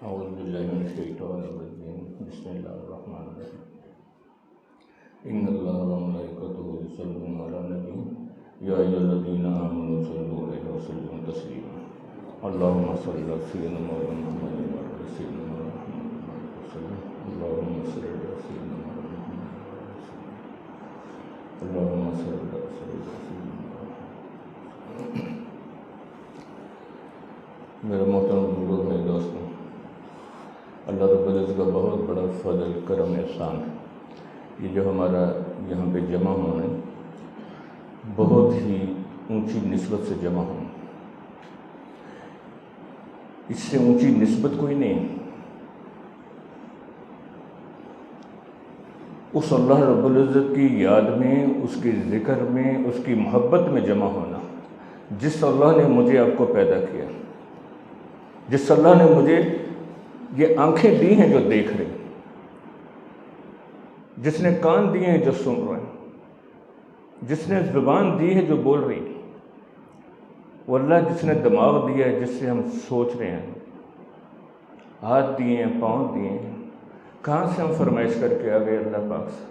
اعوذ باللہ من الشیطان الرجیم بسم اللہ الرحمن الرحیم ان اللہ وملائکتہ یصلون علی النبی یا ایھا الذین آمنوا صلوا علیہ وسلموا تسلیما اللہم صل علی سیدنا محمد وعلی سیدنا محمد وسلم اللہم صل علی سیدنا محمد اللہم صل علی سیدنا محمد۔ میرے محترم بزرگوں، میرے دوستوں، اللہ رب العزت کا بہت بڑا فضل، کرم، احسان ہے یہ جو ہمارا یہاں پہ جمع ہونا ہے، بہت ہی اونچی نسبت سے جمع ہونا، اس سے اونچی نسبت کوئی نہیں۔ اس اللہ رب العزت کی یاد میں، اس کی ذکر میں، اس کی محبت میں جمع ہونا، جس اللہ نے مجھے آپ کو پیدا کیا، جس اللہ نے مجھے یہ آنکھیں دی ہیں جو دیکھ رہے ہیں، جس نے کان دیے ہیں جو سن رہے ہیں، جس نے زبان دی ہے جو بول رہی ہے، وہ اللہ جس نے دماغ دیا ہے جس سے ہم سوچ رہے ہیں، ہاتھ دیے ہیں، پاؤں دیے ہیں، کہاں سے ہم فرمائش کر کے آ گئے اللہ پاک سے؟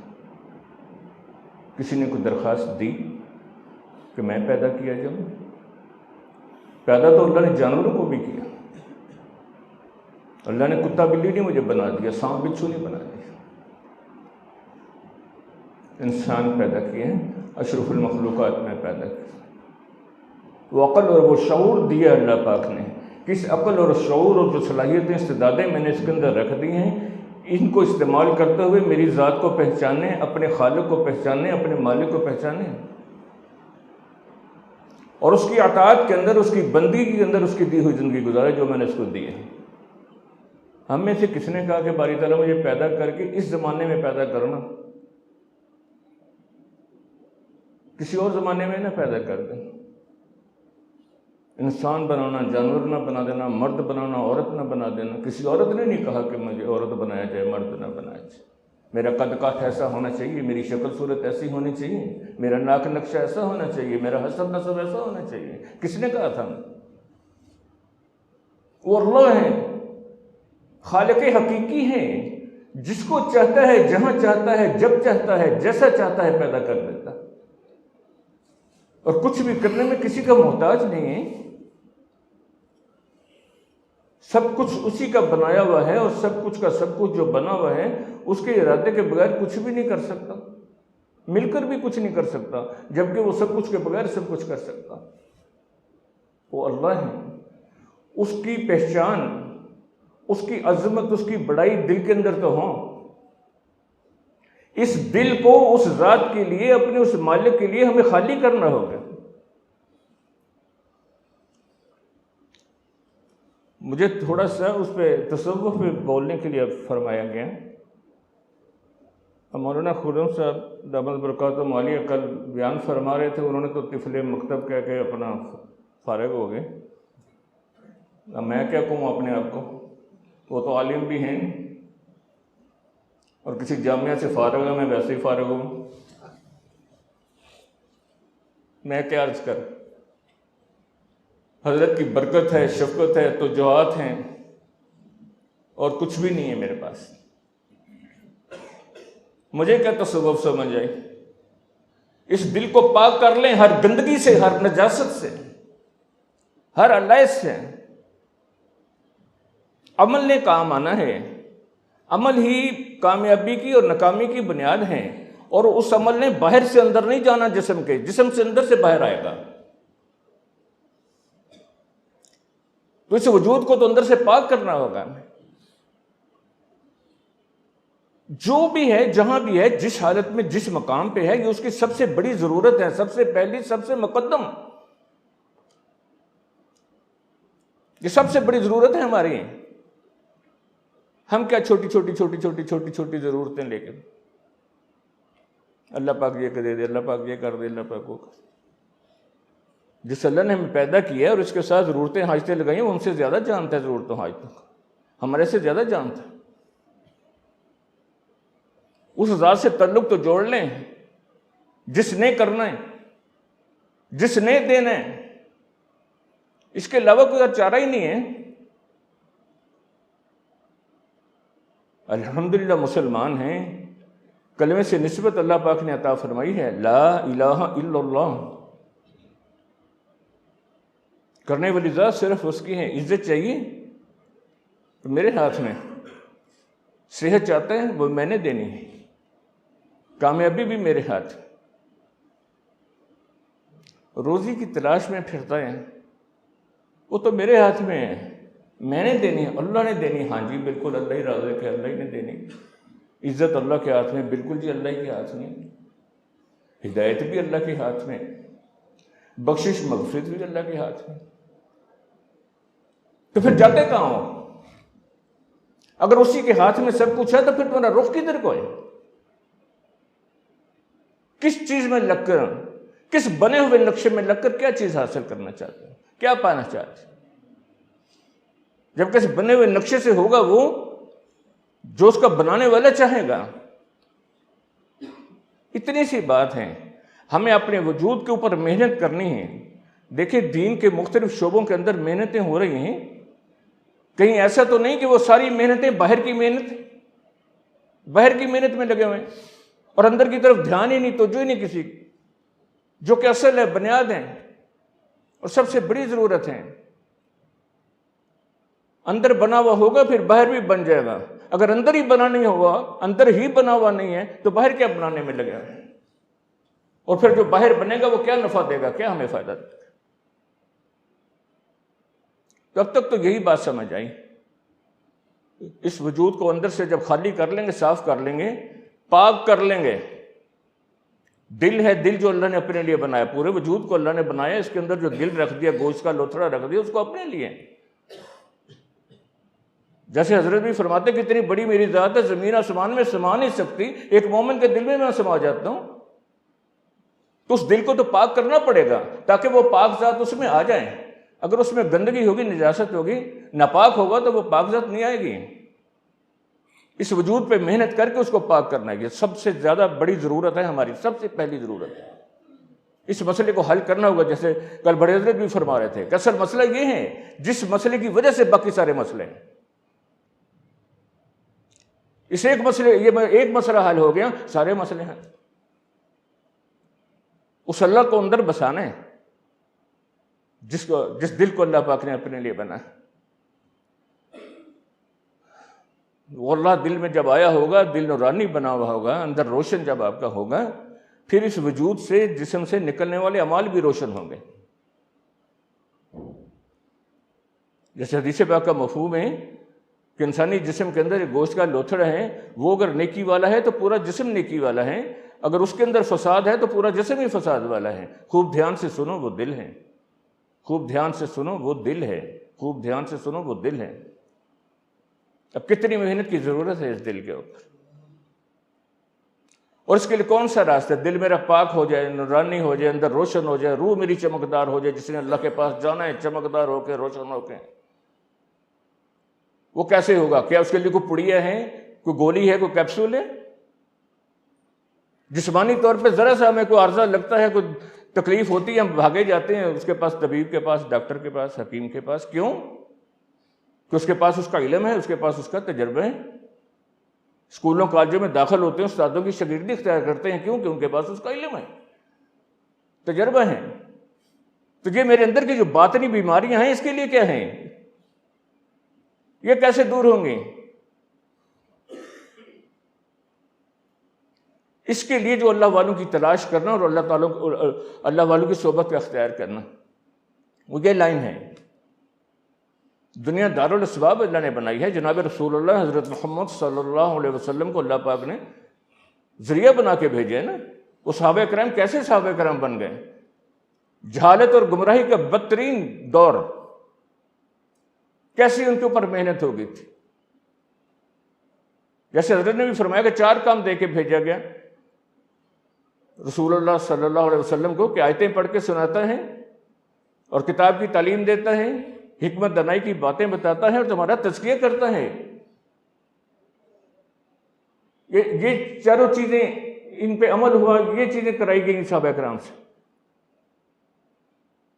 کسی نے کوئی درخواست دی کہ میں پیدا کیا جاؤں؟ پیدا تو اللہ نے جانوروں کو بھی کیا، اللہ نے کتا بلی نہیں مجھے بنا دیا، سانپ بچھو نہیں بنا دیا، انسان پیدا کیے ہیں، اشرف المخلوقات میں پیدا کیا، وہ عقل اور وہ شعور دیا اللہ پاک نے۔ کس عقل اور شعور اور جو صلاحیتیں، استعدادیں میں نے اس کے اندر رکھ دی ہیں، ان کو استعمال کرتے ہوئے میری ذات کو پہچانے، اپنے خالق کو پہچانے، اپنے مالک کو پہچانے، اور اس کی اطاعت کے اندر، اس کی بندگی کے اندر اس کی دی ہوئی زندگی گزارے جو میں نے اس کو دی ہے۔ ہم میں سے کس نے کہا کہ باری تعالیٰ مجھے پیدا کر کے اس زمانے میں پیدا کرنا، کسی اور زمانے میں نہ پیدا کر دیں؟ انسان بنانا، جانور نہ بنا دینا، مرد بنانا، عورت نہ بنا دینا۔ کسی عورت نے نہیں کہا کہ مجھے عورت بنایا جائے، مرد نہ بنایا جائے۔ میرا قد کاٹ ایسا ہونا چاہیے، میری شکل صورت ایسی ہونی چاہیے، میرا ناک نقشہ ایسا ہونا چاہیے، میرا حسب نسب ایسا ہونا چاہیے۔ کس نے کہا تھا؟ وہ اللہ ہے، خالق حقیقی ہے، جس کو چاہتا ہے، جہاں چاہتا ہے، جب چاہتا ہے، جیسا چاہتا ہے پیدا کر دیتا، اور کچھ بھی کرنے میں کسی کا محتاج نہیں ہے۔ سب کچھ اسی کا بنایا ہوا ہے، اور سب کچھ کا سب کچھ جو بنا ہوا ہے اس کے ارادے کے بغیر کچھ بھی نہیں کر سکتا، مل کر بھی کچھ نہیں کر سکتا، جبکہ وہ سب کچھ کے بغیر سب کچھ کر سکتا۔ وہ اللہ ہے، اس کی پہچان، اس کی عظمت، اس کی بڑائی دل کے اندر تو ہو۔ اس دل کو اس ذات کے لیے، اپنے اس مالک کے لیے ہمیں خالی کرنا ہوگا۔ مجھے تھوڑا سا اس پہ تصوف پہ بولنے کے لیے فرمایا گیا۔ مولانا خرم صاحب دامت برکاتہم عالیہ کل بیان فرما رہے تھے، انہوں نے تو طفل مکتب کہہ کے اپنا فارغ ہو گئے۔ اب میں کیا کہوں اپنے آپ کو؟ وہ تو عالم بھی ہیں، اور کسی جامعہ سے فارغ ہے، میں ویسے ہی فارغ ہوں، میں کیا عرض کر؟ حضرت کی برکت ہے، شفقت ہے، توجہات ہیں، اور کچھ بھی نہیں ہے میرے پاس۔ مجھے کیا تصوف سمجھ آئی؟ اس دل کو پاک کر لیں ہر گندگی سے، ہر نجاست سے، ہر علائش سے۔ عمل نے کام آنا ہے، عمل ہی کامیابی کی اور ناکامی کی بنیاد ہے، اور اس عمل نے باہر سے اندر نہیں جانا جسم کے، جسم سے اندر سے باہر آئے گا۔ تو اس وجود کو تو اندر سے پاک کرنا ہوگا۔ جو بھی ہے، جہاں بھی ہے، جس حالت میں، جس مقام پہ ہے، یہ اس کی سب سے بڑی ضرورت ہے، سب سے پہلی، سب سے مقدم، یہ سب سے بڑی ضرورت ہے ہماری۔ ہم کیا چھوٹی چھوٹی چھوٹی چھوٹی چھوٹی چھوٹی ضرورتیں لے کے، اللہ پاک یہ کر دے، اللہ پاک یہ کر دے، اللہ پاک وہ کر۔ جس اللہ نے ہمیں پیدا کیا ہے اور اس کے ساتھ ضرورتیں، حاجتیں لگائی ہیں، وہ ہم سے زیادہ جانتا ہے ضرورتوں، حاجتوں کو، ہمارے سے زیادہ جانتا ہے۔ اس ذات سے تعلق تو جوڑ لیں جس نے کرنا ہے، جس نے دینا ہے، اس کے علاوہ کوئی اور چارہ ہی نہیں ہے۔ الحمدللہ مسلمان ہیں، کلمے سے نسبت اللہ پاک نے عطا فرمائی ہے، لا الہ الا اللہ، کرنے والی ذات صرف اس کی ہے۔ عزت چاہیے تو میرے ہاتھ میں، صحت چاہتے ہیں وہ میں نے دینی ہے، کامیابی بھی میرے ہاتھ، روزی کی تلاش میں پھرتا ہے وہ تو میرے ہاتھ میں ہے، میں نے دینی ہے، اللہ نے دینی۔ ہاں جی بالکل اللہ ہی رازق ہے، اللہ ہی نے دینی، عزت اللہ کے ہاتھ میں، بالکل جی اللہ کے ہاتھ میں، ہدایت بھی اللہ کے ہاتھ میں، بخشش مغفرت بھی اللہ کے ہاتھ میں، تو پھر جاتے کہاں ہو؟ اگر اسی کے ہاتھ میں سب کچھ ہے تو پھر تمہارا رخ کدھر کو ہے؟ کس چیز میں لگ کر، کس بنے ہوئے نقشے میں لگ کر کیا چیز حاصل کرنا چاہتے ہیں، کیا پانا چاہتے ہیں؟ جب کسی بنے ہوئے نقشے سے ہوگا وہ جو اس کا بنانے والا چاہے گا۔ اتنی سی بات ہے، ہمیں اپنے وجود کے اوپر محنت کرنی ہے۔ دیکھیں دین کے مختلف شعبوں کے اندر محنتیں ہو رہی ہیں، کہیں ایسا تو نہیں کہ وہ ساری محنتیں باہر کی محنت میں لگے ہوئے ہیں اور اندر کی طرف دھیان ہی نہیں، توجہ ہی نہیں کسی کی، جو کہ اصل ہے، بنیاد ہیں اور سب سے بڑی ضرورت ہے۔ اندر بنا ہوا ہوگا پھر باہر بھی بن جائے گا، اگر اندر ہی بنا نہیں ہوا، اندر ہی بنا ہوا نہیں ہے تو باہر کیا بنانے میں لگے گا؟ اور پھر جو باہر بنے گا وہ کیا نفع دے گا، کیا ہمیں فائدہ دے گا؟ تو اب تک تو یہی بات سمجھ آئی، اس وجود کو اندر سے جب خالی کر لیں گے، صاف کر لیں گے، پاک کر لیں گے۔ دل ہے، دل جو اللہ نے اپنے لیے بنایا، پورے وجود کو اللہ نے بنایا، اس کے اندر جو دل رکھ دیا، گوشت کا لوتھڑا رکھ دیا، اس کو اپنے لیے، جیسے حضرت بھی فرماتے کہ اتنی بڑی میری ذات ہے، زمین آسمان میں سما نہیں سکتی، ایک مومن کے دل میں سما جاتا ہوں، تو اس دل کو تو پاک کرنا پڑے گا تاکہ وہ پاک ذات اس میں آ جائے۔ اگر اس میں گندگی ہوگی، نجاست ہوگی، ناپاک ہوگا تو وہ پاک ذات نہیں آئے گی۔ اس وجود پہ محنت کر کے اس کو پاک کرنا ہے، یہ سب سے زیادہ بڑی ضرورت ہے، ہماری سب سے پہلی ضرورت ہے۔ اس مسئلے کو حل کرنا ہوگا، جیسے کل بڑے حضرت بھی فرما رہے تھے کہ اصل مسئلہ یہ ہے جس مسئلے کی وجہ سے باقی سارے مسئلے ہیں۔ اس ایک مسئلہ حل ہو گیا، سارے مسئلے ہیں۔ اس اللہ کو اندر بسانا ہے جس دل کو اللہ پاک نے اپنے لیے بنا ہے۔ وہ اللہ دل میں جب آیا ہوگا، دل نورانی بنا ہوا ہوگا، اندر روشن جب آپ کا ہوگا، پھر اس وجود سے، جسم سے نکلنے والے اعمال بھی روشن ہوں گے۔ جیسے حدیث پاک کا مفہوم ہے کہ انسانی جسم کے اندر ایک گوشت کا لوتھڑا ہے، وہ اگر نیکی والا ہے تو پورا جسم نیکی والا ہے، اگر اس کے اندر فساد ہے تو پورا جسم ہی فساد والا ہے۔ خوب دھیان سے سنو، وہ دل ہے، خوب دھیان سے سنو، وہ دل ہے، خوب دھیان سے سنو، وہ دل ہے۔ اب کتنی محنت کی ضرورت ہے اس دل کے اوپر، اور اس کے لیے کون سا راستہ؟ دل میرا پاک ہو جائے، نورانی ہو جائے، اندر روشن ہو جائے، روح میری چمکدار ہو جائے، جس نے اللہ کے پاس جانا ہے چمکدار ہو کے، روشن ہو کے۔ وہ کیسے ہوگا؟ کیا اس کے لیے کوئی پڑیا ہے، کوئی گولی ہے، کوئی کیپسول ہے؟ جسمانی طور پہ ذرا سا ہمیں کوئی عارضہ لگتا ہے، کوئی تکلیف ہوتی ہے، ہم بھاگے جاتے ہیں اس کے پاس، طبیب کے پاس، ڈاکٹر کے پاس، حکیم کے پاس۔ کیوں؟ کہ اس کے پاس اس کا علم ہے، اس کے پاس اس کا تجربہ ہے۔ اسکولوں کالجوں میں داخل ہوتے ہیں، استادوں کی شاگردی اختیار کرتے ہیں، کیوں؟ کہ ان کے پاس اس کا علم ہے، تجربہ ہے۔ تو یہ میرے اندر کی جو باطنی بیماریاں ہیں، اس کے لیے کیا ہیں؟ یہ کیسے دور ہوں گی؟ اس کے لیے جو اللہ والوں کی تلاش کرنا اور اللہ والوں کی صحبت کا اختیار کرنا، وہ یہ لائن ہے۔ دنیا دارالاسباب اللہ نے بنائی ہے، جناب رسول اللہ حضرت محمد صلی اللہ علیہ وسلم کو اللہ پاک نے ذریعہ بنا کے بھیجے نا۔ وہ صحابہ کرام کیسے صحابہ کرام بن گئے؟ جہالت اور گمراہی کا بدترین دور، کیسی ان کے اوپر محنت ہو گئی تھی۔ جیسے حضرت نے بھی فرمایا کہ 4 کام دے کے بھیجا گیا رسول اللہ صلی اللہ علیہ وسلم کو، کہ آیتیں پڑھ کے سناتا ہے اور کتاب کی تعلیم دیتا ہے، حکمت دانائی کی باتیں بتاتا ہے اور تمہارا تزکیہ کرتا ہے۔ یہ چاروں چیزیں ان پہ عمل ہوا، یہ چیزیں کرائی گئی صحابہ کرام سے،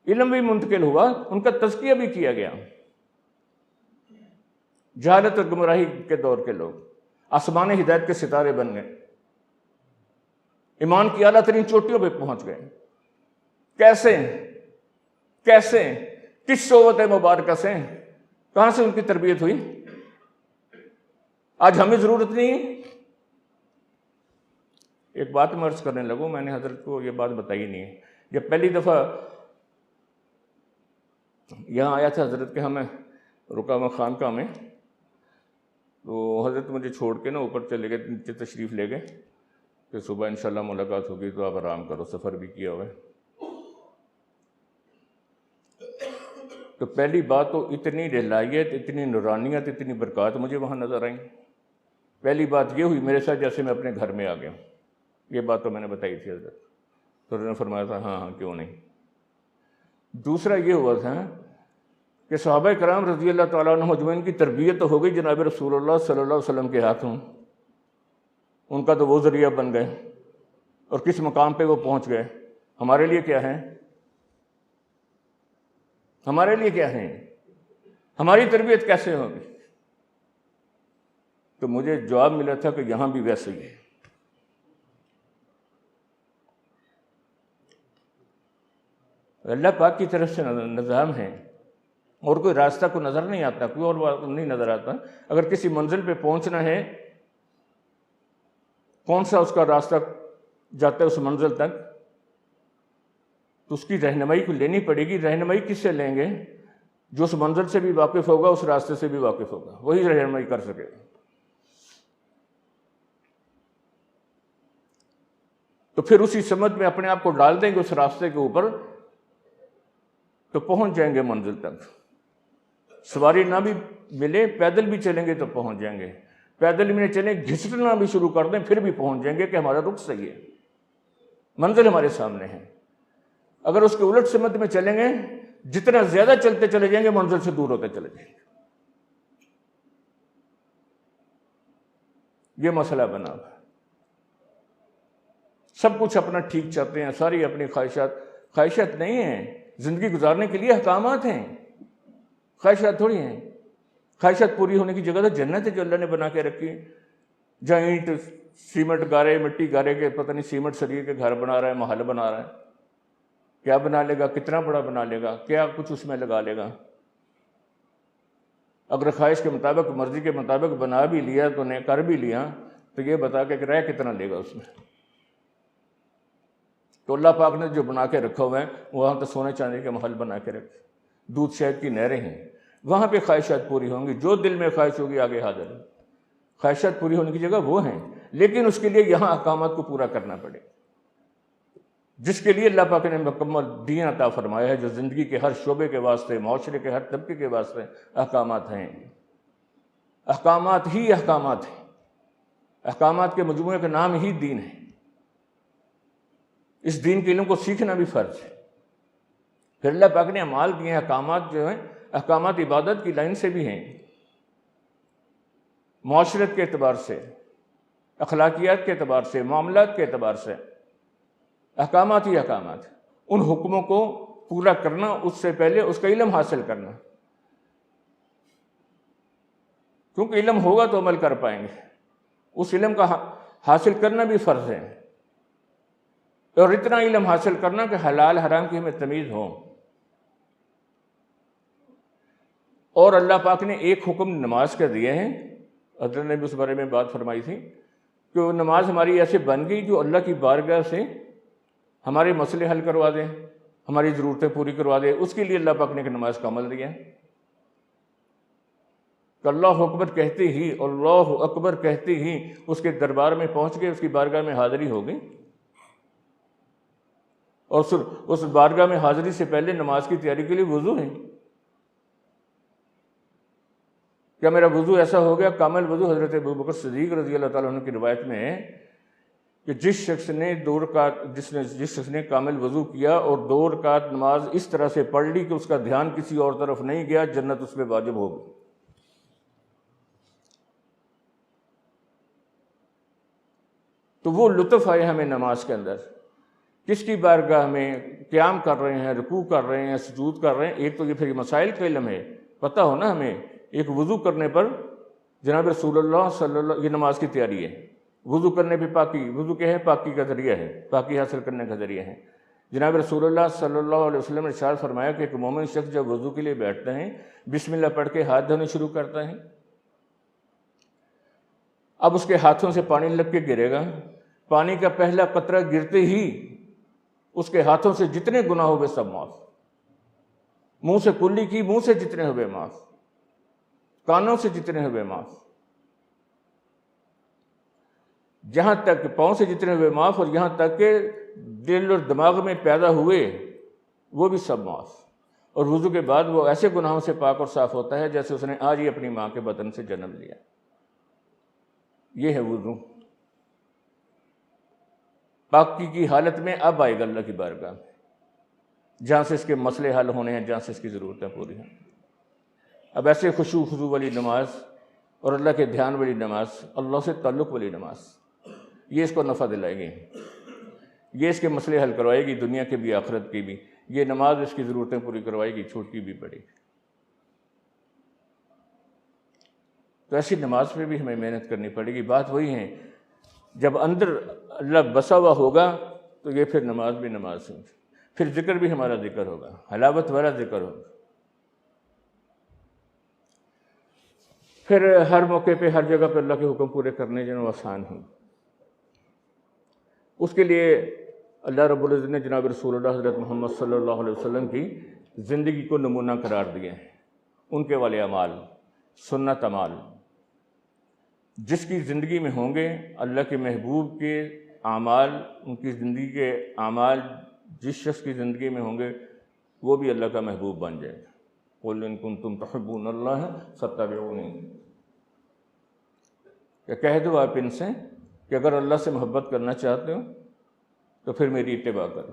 علم بھی منتقل ہوا، ان کا تزکیہ بھی کیا گیا۔ جہالت اور گمراہی کے دور کے لوگ، آسمان ہدایت کے ستارے بن گئے، ایمان کی اعلیٰ ترین چوٹیوں پہ پہنچ گئے۔ کیسے کیسے کس صحبت مبارکہ سے، کہاں سے ان کی تربیت ہوئی؟ آج ہمیں ضرورت نہیں۔ ایک بات میں عرض کرنے لگوں، میں نے حضرت کو یہ بات بتائی نہیں ہے۔ جب پہلی دفعہ یہاں آیا تھا حضرت کے ہمیں رکامہ خانقاہ میں، تو حضرت مجھے چھوڑ کے نا اوپر چلے گئے، نیچے تشریف لے گئے کہ صبح انشاءاللہ ملاقات ہوگی تو آپ آرام کرو، سفر بھی کیا ہوا ہے۔ تو پہلی بات تو اتنی رحلائیت، اتنی نورانیت، اتنی برکات مجھے وہاں نظر آئیں۔ پہلی بات یہ ہوئی میرے ساتھ جیسے میں اپنے گھر میں آ گیا ہوں۔ یہ بات تو میں نے بتائی تھی حضرت، تو انہوں نے فرمایا تھا ہاں ہاں کیوں نہیں۔ دوسرا یہ ہوا تھا کہ صحابہ کرام رضی اللہ تعالیٰ عنہ مجمعین کی تربیت تو ہو گئی جناب رسول اللہ صلی اللہ علیہ وسلم کے ہاتھوں، ان کا تو وہ ذریعہ بن گئے اور کس مقام پہ وہ پہنچ گئے۔ ہمارے لیے کیا ہے؟ ہمارے لیے کیا ہے؟ ہماری تربیت کیسے ہوگی؟ تو مجھے جواب ملا تھا کہ یہاں بھی ویسے ہی ہے۔ اللہ پاک کی طرف سے نظام ہے، اور کوئی راستہ کو نظر نہیں آتا، کوئی اور نہیں نظر آتا۔ اگر کسی منزل پہ پہنچنا ہے، کون سا اس کا راستہ جاتا ہے اس منزل تک، تو اس کی رہنمائی کو لینی پڑے گی۔ رہنمائی کس سے لیں گے؟ جو اس منزل سے بھی واقف ہوگا، اس راستے سے بھی واقف ہوگا، وہی رہنمائی کر سکے گا۔ تو پھر اسی سمت میں اپنے آپ کو ڈال دیں گے اس راستے کے اوپر، تو پہنچ جائیں گے منزل تک۔ سواری نہ بھی ملے، پیدل بھی چلیں گے تو پہنچ جائیں گے۔ پیدل بھی نہیں چلیں، گھسٹنا بھی شروع کر دیں پھر بھی پہنچ جائیں گے کہ ہمارا رخ صحیح ہے، منزل ہمارے سامنے ہے۔ اگر اس کے الٹ سمت میں چلیں گے، جتنا زیادہ چلتے چلے جائیں گے منزل سے دور ہوتے چلے جائیں گے۔ یہ مسئلہ بنا ہوا ہے۔ سب کچھ اپنا ٹھیک چاہتے ہیں، ساری اپنی خواہشات نہیں ہیں، زندگی گزارنے کے لیے احکامات ہیں، خواہشات تھوڑی ہیں۔ خواہشات پوری ہونے کی جگہ تو جنت ہے جو اللہ نے بنا کے رکھی، جہاں اینٹ سیمنٹ گارے مٹی گارے کے پتہ نہیں سیمنٹ سریے کے گھر بنا رہا ہے، محل بنا رہا ہے۔ کیا بنا لے گا، کتنا بڑا بنا لے گا، کیا کچھ اس میں لگا لے گا۔ اگر خواہش کے مطابق، مرضی کے مطابق بنا بھی لیا تو نے کر بھی لیا، تو یہ بتا کہ رہ کتنا لے گا اس میں۔ تو اللہ پاک نے جو بنا کے رکھا ہوا ہے، وہاں تو سونے چاندی کے محل بنا کے رکھے، دودھ شہد کی نہریں ہیں، وہاں پہ خواہشات پوری ہوں گی۔ جو دل میں خواہش ہوگی آگے حاضر ہے۔ خواہشات پوری ہونے کی جگہ وہ ہیں، لیکن اس کے لیے یہاں احکامات کو پورا کرنا پڑے، جس کے لیے اللہ پاک نے مکمل دین عطا فرمایا ہے، جو زندگی کے ہر شعبے کے واسطے، معاشرے کے ہر طبقے کے واسطے احکامات ہیں۔ احکامات ہی احکامات ہیں، احکامات کے مجموعے کا نام ہی دین ہے۔ اس دین کے علم کو سیکھنا بھی فرض ہے۔ پھر اللہ پاک نے اعمال دیے ہیں، احکامات جو ہیں، احکامات عبادت کی لائن سے بھی ہیں، معاشرت کے اعتبار سے، اخلاقیات کے اعتبار سے، معاملات کے اعتبار سے، احکامات ہی احکامات۔ ان حکموں کو پورا کرنا، اس سے پہلے اس کا علم حاصل کرنا، کیونکہ علم ہوگا تو عمل کر پائیں گے۔ اس علم کا حاصل کرنا بھی فرض ہے، اور اتنا علم حاصل کرنا کہ حلال حرام کی ہمیں تمیز ہو۔ اور اللہ پاک نے ایک حکم نماز کا دیا ہے، حضرت نے بھی اس بارے میں بات فرمائی تھی کہ وہ نماز ہماری ایسے بن گئی جو اللہ کی بارگاہ سے ہمارے مسئلے حل کروا دے، ہماری ضرورتیں پوری کروا دے۔ اس کے لیے اللہ پاک نے ایک نماز کا عمل دیا ہے کہ اللہ اکبر کہتے ہی، اللہ اکبر کہتے ہی اس کے دربار میں پہنچ گئے، اس کی بارگاہ میں حاضری ہو گئی۔ اور اس بارگاہ میں حاضری سے پہلے نماز کی تیاری کے لیے وضو ہے۔ کیا میرا وضو ایسا ہو گیا کامل وضو؟ حضرت ابوبکر صدیق رضی اللہ تعالیٰ عنہ کی روایت میں ہے کہ جس شخص نے کامل وضو کیا اور 2 رکعت نماز اس طرح سے پڑھ لی کہ اس کا دھیان کسی اور طرف نہیں گیا، جنت اس پہ واجب ہو گئی۔ تو وہ لطف آئے ہمیں نماز کے اندر، کس کی بارگاہ میں قیام کر رہے ہیں، رکوع کر رہے ہیں، سجود کر رہے ہیں۔ ایک تو یہ پھر مسائل کا علم ہے، پتہ ہو نا ہمیں، ایک وضو کرنے پر جناب رسول اللہ صلی اللہ، یہ نماز کی تیاری ہے۔ وضو کرنے پہ پاکی، وضو کیا ہے؟ پاکی کا ذریعہ ہے، پاکی حاصل کرنے کا ذریعہ ہے۔ جناب رسول اللہ صلی اللہ علیہ وسلم نے ارشاد فرمایا کہ ایک مومن شخص جب وضو کے لیے بیٹھتا ہے بسم اللہ پڑھ کے ہاتھ دھونے شروع کرتا ہے، اب اس کے ہاتھوں سے پانی لگ کے گرے گا، پانی کا پہلا قطرہ گرتے ہی اس کے ہاتھوں سے جتنے گناہ ہوئے سب معاف، منہ سے کلی کی، منہ سے جتنے ہوئے معاف، کانوں سے جتنے ہوئے معاف، جہاں تک پاؤں سے جتنے ہوئے معاف، اور یہاں تک کہ دل اور دماغ میں پیدا ہوئے وہ بھی سب معاف۔ اور وضو کے بعد وہ ایسے گناہوں سے پاک اور صاف ہوتا ہے جیسے اس نے آج ہی اپنی ماں کے بدن سے جنم لیا۔ یہ ہے وضو۔ پاکی کی حالت میں اب آئے گا اللہ کی بارگاہ میں، جہاں سے اس کے مسئلے حل ہونے ہیں، جہاں سے اس کی ضرورتیں پوری ہیں۔ اب ایسے خضوع والی نماز اور اللہ کے دھیان والی نماز، اللہ سے تعلق والی نماز، یہ اس کو نفع دلائے گی، یہ اس کے مسئلے حل کروائے گی، دنیا کے بھی آخرت کی بھی۔ یہ نماز اس کی ضرورتیں پوری کروائے گی، چھوٹی بھی بڑی۔ تو ایسی نماز پہ بھی ہمیں محنت کرنی پڑے گی۔ بات وہی ہے، جب اندر اللہ بسا ہوا ہوگا تو یہ پھر نماز بھی نماز ہوگی، پھر ذکر بھی ہمارا ذکر ہوگا، حلاوت والا ذکر ہوگا۔ پھر ہر موقع پہ، ہر جگہ پہ اللہ کے حکم پورے کرنے جو ہے آسان ہوں۔ اس کے لیے اللہ رب العزت نے جناب رسول اللہ حضرت محمد صلی اللہ علیہ وسلم کی زندگی کو نمونہ قرار دیا ہے۔ ان کے والے اعمال، سنت اعمال جس کی زندگی میں ہوں گے، اللہ کے محبوب کے اعمال، ان کی زندگی کے اعمال جس شخص کی زندگی میں ہوں گے وہ بھی اللہ کا محبوب بن جائے گا۔ قُلْ إِن كُنتُمْ تُحِبُّونَ اللَّهَ فَاتَّبِعُونِی، کہ کہہ دو آپ ان سے کہ اگر اللہ سے محبت کرنا چاہتے ہو تو پھر میری اتباع کرو۔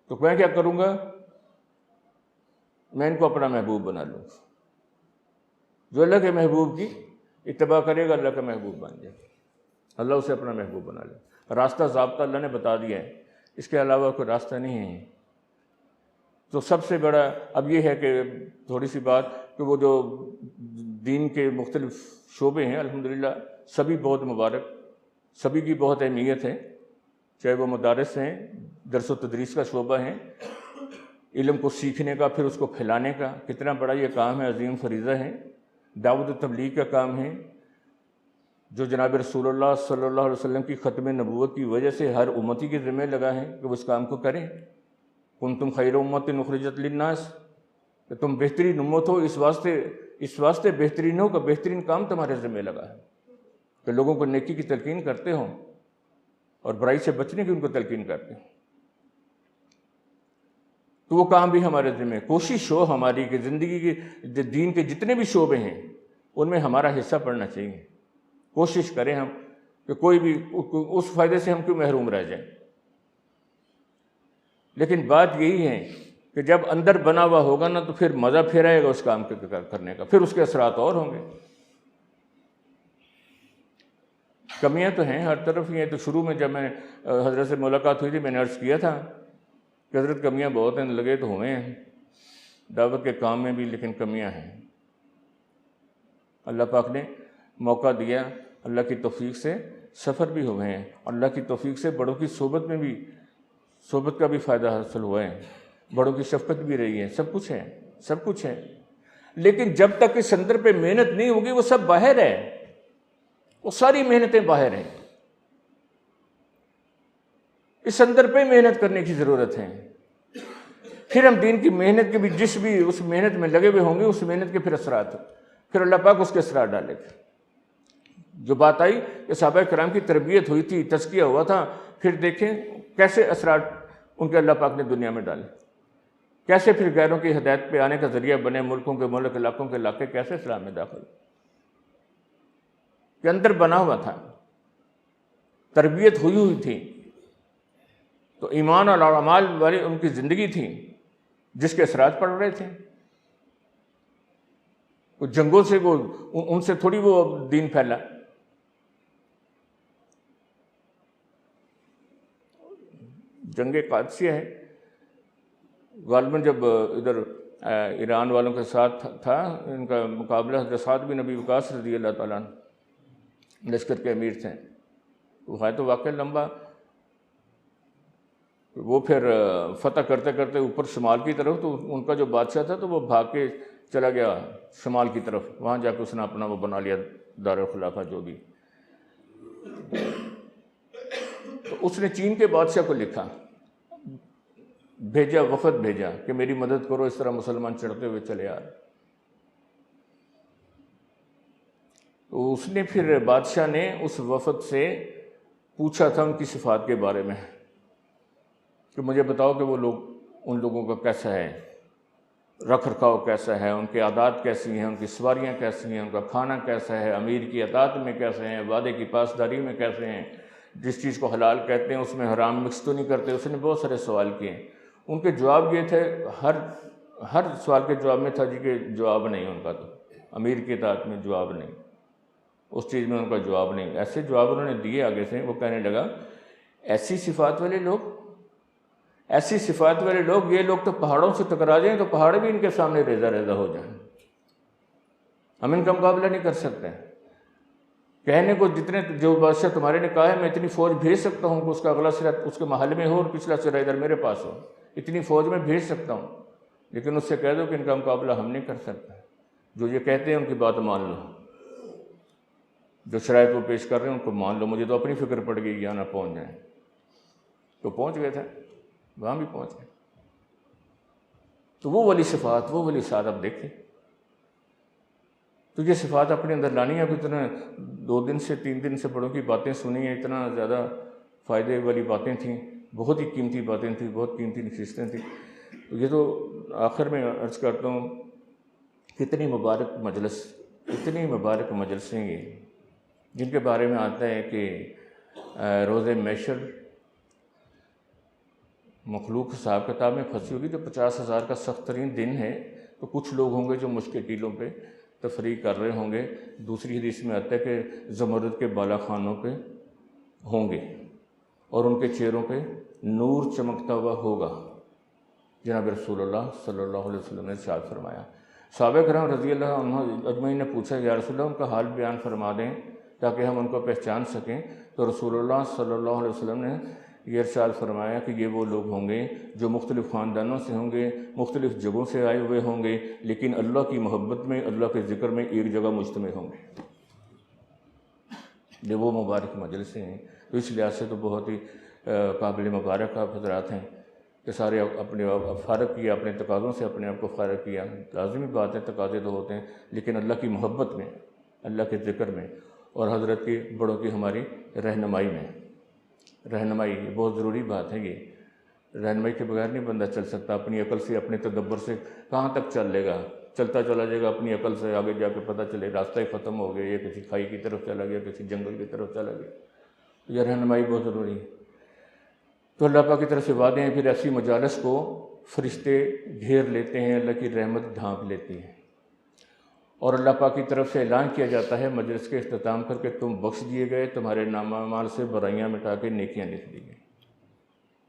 تو میں کیا کروں گا؟ میں ان کو اپنا محبوب بنا لوں گا۔ جو اللہ کے محبوب کی اتباع کرے گا اللہ کا محبوب بن جائے گا، اللہ اسے اپنا محبوب بنا لے۔ راستہ ضابطہ اللہ نے بتا دیا ہے، اس کے علاوہ کوئی راستہ نہیں ہے۔ تو سب سے بڑا اب یہ ہے کہ تھوڑی سی بات کہ وہ جو دین کے مختلف شعبے ہیں، الحمدللہ سبھی بہت مبارک، سبھی کی بہت اہمیت ہے، چاہے وہ مدارس ہیں، درس و تدریس کا شعبہ ہے، علم کو سیکھنے کا، پھر اس کو پھیلانے کا، کتنا بڑا یہ کام ہے، عظیم فریضہ ہے۔ دعوت و تبلیغ کا کام ہے جو جناب رسول اللہ صلی اللہ علیہ وسلم کی ختم نبوت کی وجہ سے ہر امتی کے ذمہ لگا ہے کہ وہ اس کام کو کریں۔ کنتم خیر امت اخرجت للناس، کہ تم بہترین امت ہو، اس واسطے بہترین ہو کہ بہترین کام تمہارے ذمہ لگا ہے کہ لوگوں کو نیکی کی تلقین کرتے ہوں اور برائی سے بچنے کی ان کو تلقین کرتے ہوں۔ تو وہ کام بھی ہمارے ذمہ ہے۔ کوشش ہو ہماری کہ زندگی کے دین کے جتنے بھی شعبے ہیں ان میں ہمارا حصہ پڑنا چاہیے۔ کوشش کریں ہم کہ کوئی بھی اس فائدے سے ہم کیوں محروم رہ جائیں۔ لیکن بات یہی ہے کہ جب اندر بنا ہوا ہوگا نا تو پھر مزہ پھر آئے گا اس کام کے کرنے کا، پھر اس کے اثرات اور ہوں گے۔ کمیاں تو ہیں ہر طرف ہی ہیں۔ تو شروع میں جب میں حضرت سے ملاقات ہوئی تھی میں نے عرض کیا تھا کہ حضرت کمیاں بہت ہیں، لگے تو ہوئے ہیں دعوت کے کام میں بھی، لیکن کمیاں ہیں۔ اللہ پاک نے موقع دیا، اللہ کی توفیق سے سفر بھی ہوئے ہیں، اللہ کی توفیق سے بڑوں کی صحبت میں بھی، صحبت کا بھی فائدہ حاصل ہوا ہے، بڑوں کی شفقت بھی رہی ہے، سب کچھ ہے۔ لیکن جب تک اس اندر پہ محنت نہیں ہوگی وہ سب باہر ہے، وہ ساری محنتیں باہر ہیں۔ اس اندر پہ محنت کرنے کی ضرورت ہے۔ پھر ہم دین کی محنت کے بھی جس بھی اس محنت میں لگے ہوئے ہوں گے، اس محنت کے پھر اثرات، پھر اللہ پاک اس کے اثرات ڈالے گا۔ جو بات آئی کہ صحابہ کرام کی تربیت ہوئی تھی، تزکیہ ہوا تھا، پھر دیکھیں کیسے اثرات ان کے اللہ پاک نے دنیا میں ڈالے، کیسے پھر غیروں کی ہدایت پہ آنے کا ذریعہ بنے، ملکوں کے ملک، علاقوں کے علاقے کیسے اسلام میں داخل، کہ اندر بنا ہوا تھا، تربیت ہوئی تھی۔ تو ایمان اور اعمال والی ان کی زندگی تھی جس کے اثرات پڑ رہے تھے۔ وہ جنگوں سے ان سے تھوڑی وہ دین پھیلا۔ جنگ قادسیہ ہے غالباً جب ادھر ایران والوں کے ساتھ تھا، ان کا مقابلہ حضرت سعد بن ابی وقاص رضی اللہ تعالیٰ عنہ لشکر کے امیر تھے. وہ ہے تو واقعہ لمبا. وہ پھر فتح کرتے کرتے اوپر شمال کی طرف، تو ان کا جو بادشاہ تھا تو وہ بھاگ کے چلا گیا شمال کی طرف. وہاں جا کے اس نے اپنا وہ بنا لیا دارالخلافہ جو بھی. تو اس نے چین کے بادشاہ کو لکھا، بھیجا، وفد بھیجا کہ میری مدد کرو، اس طرح مسلمان چڑھتے ہوئے چلے آ رہے. تو اس نے پھر بادشاہ نے اس وفد سے پوچھا تھا ان کی صفات کے بارے میں کہ مجھے بتاؤ کہ وہ لوگ، ان لوگوں کا کیسا ہے رکھ رکھاؤ، کیسا ہے ان کے عادات، کیسی ہیں ان کی سواریاں، کیسی ہیں ان کا کھانا، کیسا ہے امیر کی اطاعت میں کیسے ہیں، وعدے کی پاسداری میں کیسے ہیں، جس چیز کو حلال کہتے ہیں اس میں حرام مکس تو نہیں کرتے. اس نے بہت سارے سوال کیے. ان کے جواب یہ تھے، ہر سوال کے جواب میں تھا جی کہ جواب نہیں ان کا. تو امیر کی اطاعت میں جواب نہیں، اس چیز میں ان کا جواب نہیں. ایسے جواب انہوں نے دیے آگے سے. وہ کہنے لگا ایسی صفات والے لوگ، یہ لوگ تو پہاڑوں سے ٹکرا جائیں تو پہاڑ بھی ان کے سامنے ریزہ ریزہ ہو جائیں. ہم ان کا مقابلہ نہیں کر سکتے. کہنے کو جتنے، جو بادشاہ تمہارے نے کہا ہے میں اتنی فوج بھیج سکتا ہوں کہ اس کا اگلا سرا اس کے محل میں ہو اور پچھلا سرا ادھر میرے پاس ہو، اتنی فوج میں بھیج سکتا ہوں، لیکن اس سے کہہ دو کہ ان کا مقابلہ ہم نہیں کر سکتے. جو یہ کہتے ہیں ان کی بات مان لو، جو شرائط وہ پیش کر رہے ہیں ان کو مان لو. مجھے تو اپنی فکر پڑ گئی یہاں نہ پہنچ جائیں. تو پہنچ گئے تھے، وہاں بھی پہنچ گئے. تو وہ والی صفات، وہ والی ساتھ اب دیکھیں. تو یہ صفات اپنے اندر لانی ہے. اب اتنا 2 دن سے 3 دن سے بڑوں کی باتیں سنی ہیں، اتنا زیادہ فائدے والی باتیں تھیں، بہت ہی قیمتی باتیں تھیں، بہت قیمتی نشستیں تھیں. تو یہ تو آخر میں عرض کرتا ہوں، کتنی مبارک مجلسیں یہ، جن کے بارے میں آتا ہے کہ روز محشر مخلوق حساب کتاب میں پھنسی ہوگی. تو 50,000 کا سخت ترین دن ہے. تو کچھ لوگ ہوں گے جو مشکل ٹیلوں پہ تفریح کر رہے ہوں گے. دوسری حدیث میں آتا ہے کہ زمرد کے بالا خانوں پہ ہوں گے اور ان کے چہروں پہ نور چمکتا ہوا ہوگا. جناب رسول اللہ صلی اللہ علیہ وسلم نے ارشاد فرمایا. صحابہ کرام رضی اللہ عنہ اجمعین نے پوچھا یا رسول اللہ ان کا حال بیان فرما دیں تاکہ ہم ان کو پہچان سکیں. تو رسول اللہ صلی اللہ علیہ وسلم نے یہ ارشاد فرمایا کہ یہ وہ لوگ ہوں گے جو مختلف خاندانوں سے ہوں گے، مختلف جگہوں سے آئے ہوئے ہوں گے، لیکن اللہ کی محبت میں، اللہ کے ذکر میں ایک جگہ مجتمع ہوں گے. یہ وہ مبارک مجلسیں ہیں. تو اس لحاظ سے تو بہت ہی قابل مبارک آپ حضرات ہیں کہ سارے اپنے آپ فارغ کیا، اپنے تقاضوں سے اپنے آپ کو فارغ کیا. لازمی بات ہے، تقاضے تو ہوتے ہیں، لیکن اللہ کی محبت میں، اللہ کے ذکر میں اور حضرت کی بڑوں کی ہماری رہنمائی میں. رہنمائی یہ بہت ضروری بات ہے. یہ رہنمائی کے بغیر نہیں بندہ چل سکتا. اپنی عقل سے، اپنے تدبر سے کہاں تک چل لے گا؟ چلتا چلا جائے گا اپنی عقل سے، آگے جا کے پتہ چلے راستہ ہی ختم ہو گیا، یہ کسی کھائی کی طرف چلا گیا، کسی جنگل کی طرف چلا گیا. یہ رہنمائی بہت ضروری ہے. تو اللہ پاک کی طرف سے وعدے ہیں. پھر ایسی مجالس کو فرشتے گھیر لیتے ہیں، اللہ کی رحمت ڈھانپ لیتی ہے اور اللہ پاک کی طرف سے اعلان کیا جاتا ہے مجلس کے اختتام پر کہ تم بخش دیے گئے، تمہارے نامہ اعمال سے برائیاں مٹا کے نیکیاں لکھ دی گئی.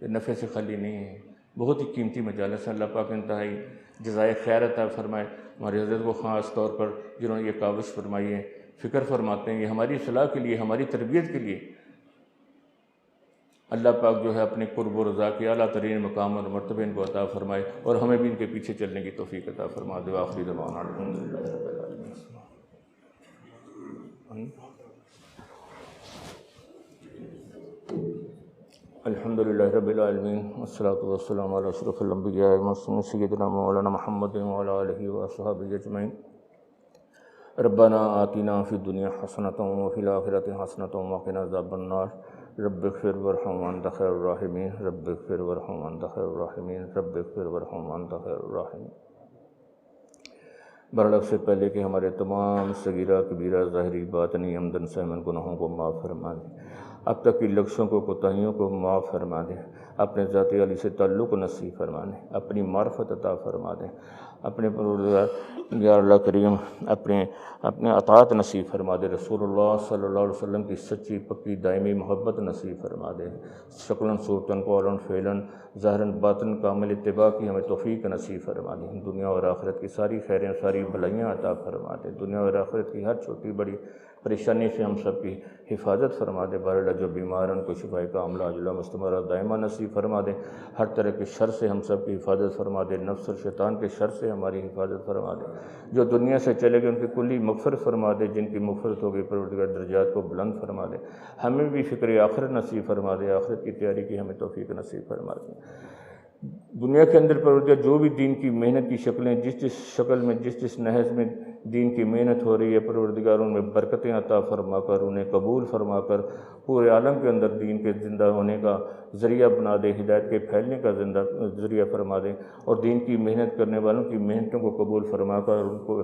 یہ نفع سے خالی نہیں ہے. بہت ہی قیمتی مجالس ہے. اللہ پاک انتہائی جزائے خیر عطا فرمائے. ہمارے حضرت کو خاص طور پر جنہوں نے یہ کاوش فرمائی ہے، فکر فرماتے ہیں، یہ ہماری اصلاح کے لیے، ہماری تربیت کے لیے. اللہ پاک جو ہے اپنے قرب و رضا کے اعلیٰ ترین مقام اور مرتبے ان کو عطا فرمائے اور ہمیں بھی ان کے پیچھے چلنے کی توفیق عطا فرما دے. آخری دعوانا الحمدللہ رب العالمین. الحمدللہ رب العالمین والصلاة والسلام علی اشرف الانبیاء والمرسلین سیدنا مولانا محمد وعلی آلہ وصحبہ اجمعین. ربنا آتنا فی الدنیا حسنۃ وفی الآخرۃ حسنۃ وقنا عذاب النار. رب اغفر وارحم وانت خیر الراحمین. رب اغفر وارحم وانت خیر الراحمین. رب اغفر وارحم وانت خیر الراحمین. برلب سے پہلے کہ ہمارے تمام صغیرہ کبیرہ ظاہری باطنی عمدن سہمن گناہوں کو معاف فرما دے. اب تک کی لغزشوں کو کوتاہیوں کو معاف فرما دیں، اپنے ذاتی علی سے تعلق نصیب فرما دیں، اپنی معرفت عطا فرما دیں، اپنے پروردگار یا اللہ کریم اپنے اطاعت نصیب فرما دے، رسول اللہ صلی اللہ علیہ وسلم کی سچی پکی دائمی محبت نصیب فرما دے، شکلاً صورتاً قولاً فعلاً ظاہراً باطن کامل اتباع کی ہمیں توفیق نصیب فرما دے، دنیا اور آخرت کی ساری خیریں ساری بھلائیاں عطا فرما دے، دنیا اور آخرت کی ہر چھوٹی بڑی پریشانی سے ہم سب کی حفاظت فرما دے، بارہ جو بیمار ہیں ان کو شفائے کاملہ عاجلہ مستمرہ دائمہ نصیب فرما دے، ہر طرح کے شر سے ہم سب کی حفاظت فرما دے، نفس اور شیطان کے شر سے ہماری حفاظت فرما دے، جو دنیا سے چلے گئے ان کی کلی مغفرت فرما دے، جن کی مغفرت ہوگی پروردگار درجات کو بلند فرما دے، ہمیں بھی فکر آخرت نصیب فرما دے، آخرت کی تیاری کی ہمیں توفیق نصیب فرما دے۔ دنیا کے اندر پروردگار جو بھی دین کی محنت کی شکلیں جس شکل میں جس نہج میں دین کی محنت ہو رہی ہے، پروردگار ان میں برکتیں عطا فرما کر انہیں قبول فرما کر پورے عالم کے اندر دین کے زندہ ہونے کا ذریعہ بنا دے، ہدایت کے پھیلنے کا ذریعہ فرما دے، اور دین کی محنت کرنے والوں کی محنتوں کو قبول فرما کر ان کو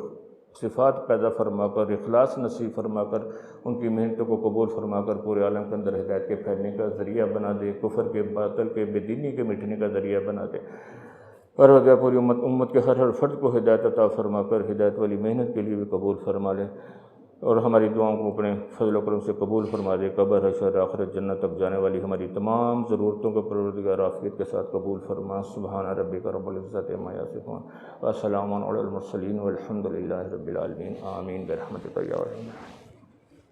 صفات پیدا فرما کر اخلاص نصیب فرما کر ان کی محنتوں کو قبول فرما کر پورے عالم کے اندر ہدایت کے پھیلنے کا ذریعہ بنا دے، کفر کے باطل کے بے دینی کے مٹنے کا ذریعہ بنا دے، اور پوری امت کے ہر فرد کو ہدایت عطا فرما کر ہدایت والی محنت کے لیے بھی قبول فرما لے، اور ہماری دعاؤں کو اپنے فضل و کرم سے قبول فرما دے، قبر حشر آخرت جنت تک جانے والی ہماری تمام ضرورتوں کو پروردگار عافیت کے ساتھ قبول فرما۔ سبحان ربک رب العزت عما یصفون وسلام علی المرسلین والحمد للہ رب العالمین، آمین برحمتک یا ارحم۔